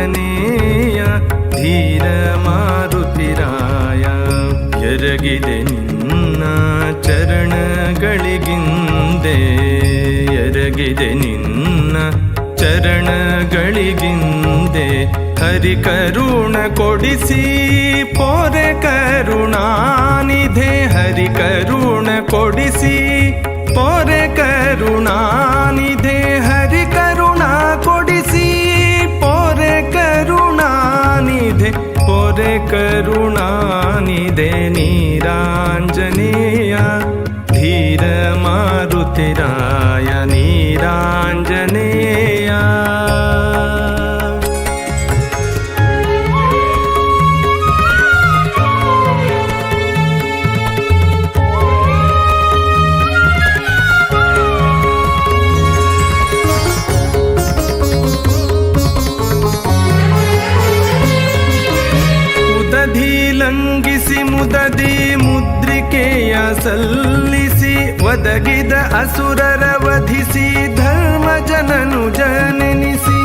ನೀರಾಂಜನೇಯ ಧೀರ ಮಾರುತಿರಾಯ. ಎರಗಿದೆ ನಿನ್ನ ಚರಣಗಳಿಗಿಂದೆ, ಎರಗಿದೆ ನಿನ್ನ ಚರಣಗಳಿಗಿಂದೆ. ಹರಿ ಕರುಣ ಕೊಡಿಸಿ ಪೊರೆ ಕರುಣಾನಿಧೆ, ಹರಿ ಕರುಣ ಕೊಡಿಸಿ ಪೊರೆ ಕರುಣಾನಿಧೆ. ಹರಿ ಕರುಣ ಕೊಡಿಸಿ ಪೊರೆ ಕರುಣಾನಿಧೆ, ಪೊರೆ ಕರುಣಾನಿಧೆ. ನೀರಾಂಜನೇಯ ಧೀರ ಮಾರುತಿರಾಯ ನೀರಾಂಜನೇಯ. ಲಂಘಿಸಿ ಮುದದಿ ಮುದ್ರಿಕೆಯ ಸಲ್ಲಿಸಿ, ಒದಗಿದ ಅಸುರರ ವಧಿಸಿ ಧರ್ಮ ಜನನು ಜನನಿಸಿ.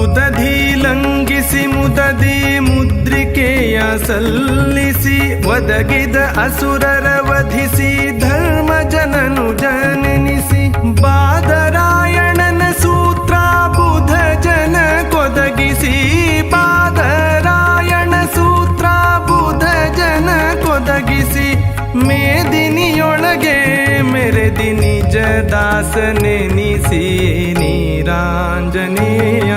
ಉದಧಿ ಲಂಘಿಸಿ ಮುದದಿ ಮುದ್ರಿಕೆಯ ಸಲ್ಲಿಸಿ, ಒದಗಿದ ಅಸುರರ ವಧಿಸಿ ಧರ್ಮ ಜನನು ಜನನಿಸಿ. ಬಾದರಾಯಣನ ಸೂತ್ರ ಬುಧ ಜನ ಕೊದಗಿಸಿ, ಬಾದರಾಯಣ ಸೂತ್ರ ಬುಧ ಜನ ಕೊದಗಿಸಿ. ಮೇದಿನಿಯೊಳಗೆ ಮೆರೆದಿ ನಿಜ ದಾಸನೆನಿಸಿ. ನೀರಾಂಜನೇಯ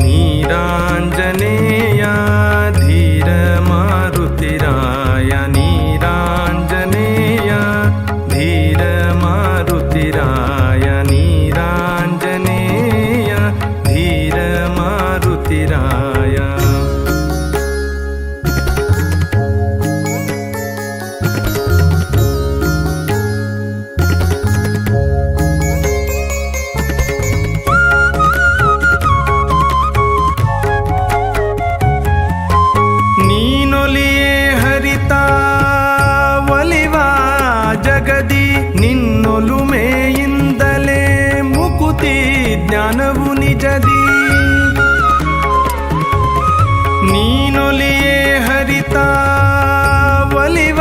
ನೀರಾಂಜನೇಯ ಧೀರ ಮಾರುತಿರಾಯ ನೀರಾಂಜನೇಯ ಧೀರ ಮಾರುತಿರಾಯ ನೀರಾಂಜನೇಯ ಧೀರ ಮಾರುತಿರಾಯ. ನೀನೊಲಿಯೇ ಹರಿತ ಒಲಿವ ಜಗದಿ, ನಿನ್ನೊಲುಮೆಯಿಂದಲೇ ಮುಕುತಿ ಜ್ಞಾನವು ನಿಜದಿ. ನೀನೊಲಿಯೇ ಹರಿತ ಒಲಿವ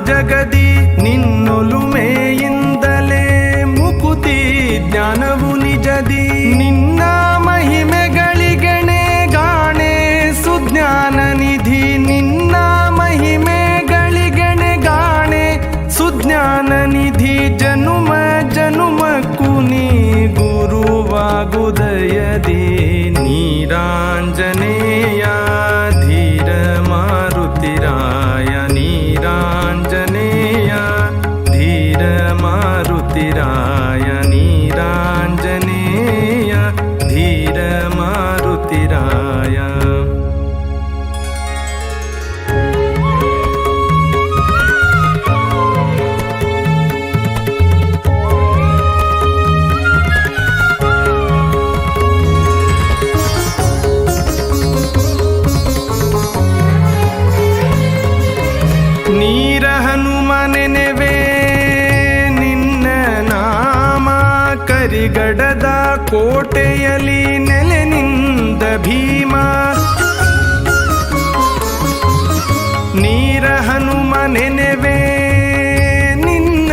ಜಗದಿ, ನಿನ್ನೊಲುಮೆಯಿಂದಲೇ ಮುಕುತಿ ಜ್ಞಾನವು ನಿಜದಿ. ನಿನ್ನ ಮಹಿಮೆಗಳಿಗೆಣೆ ಗಾಣೆ ಸುಜ್ಞಾನ ನಿಧಿ, ನಿನ್ನ ಮಹಿಮೆಗಳಿಗೆಣೆ ಗಾಣೆ ಸುಜ್ಞಾನ ನಿಧಿ. ಜನುಮ ಜನುಮಕ್ಕೂ ನೀ ಗುರುವಾಗುದಯದಿ. ನೀರಾಂಜನೇಯ ಧೀರ ಮಾರುತಿರಾಯ ನೀರಾಂಜನೇಯ ಧೀರ ಮಾರುತಿರಾಯ ನೀರಾಂಜನೇಯ ಧೀರ ಮಾರುತಿರಾಯ. ನೀರ ಹನುಮನೆನೆವೆ ನಿನ್ನ ನಾಮ, ಕರಿಗಡದ ಕೋಟೆಯಲ್ಲಿ ನೆಲೆನಿಂದ ಭೀಮ. ನೀರ ಹನುಮನೆನೆವೆ ನಿನ್ನ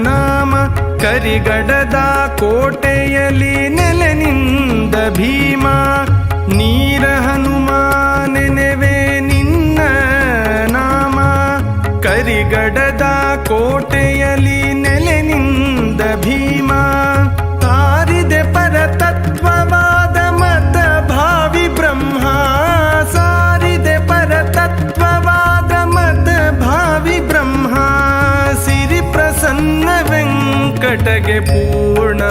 ನಾಮ, ಕರಿಗಡದ ಕೋಟೆಯಲ್ಲಿ ನೆಲೆನಿಂದ ಭೀಮ. ನೀರ ಹನುಮನೆನೆವೆ ನಿನ್ನ ನಾಮ, ಕರಿಗಡದ ಕೋಟೆಯಲ್ಲಿ ನೆಲೆನಿಂದ ಭೀಮ. ಸಾರಿದೆ ಪರತತ್ವವಾದ ಮತ ಭಾವಿ ಬ್ರಹ್ಮ, ಸಾರಿದೆ ಪರತತ್ವವಾದ ಮತ ಭಾವಿ ಬ್ರಹ್ಮ. ಸಿರಿ ಪ್ರಸನ್ನ ವೆಂಕಟಗೆ ಪೂರ್ಣ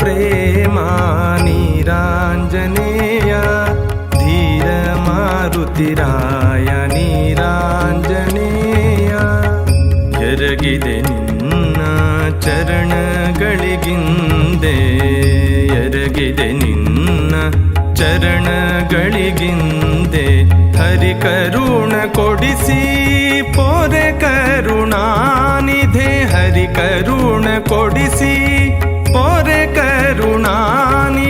ಪ್ರೇಮ. ನೀರಾಂಜನೇಯ ಧೀರ ಮಾರುತಿರಾಯ ನೀರಾಂಜನೇಯ. ಎರಗಿದೆ ನಿನ್ನ ಚರಣಗಳಿಗಿಂದೆ, ಎರಗಿದೆ ನಿನ್ನ ಚರಣಗಳಿಗಿಂದೆ. ಹರಿ ಕರುಣ ಕೊಡಿಸಿ ಪೊರೆ ಕರುಣಾನಿಧೆ, ಹರಿ ಕರುಣ ಕೊಡಿಸಿ ಪೊರೆ ಕರುಣಾನಿಧೆ.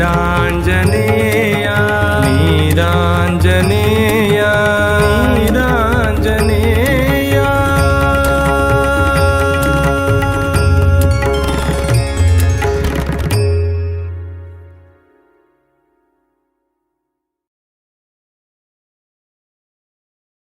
ರಾಣಿ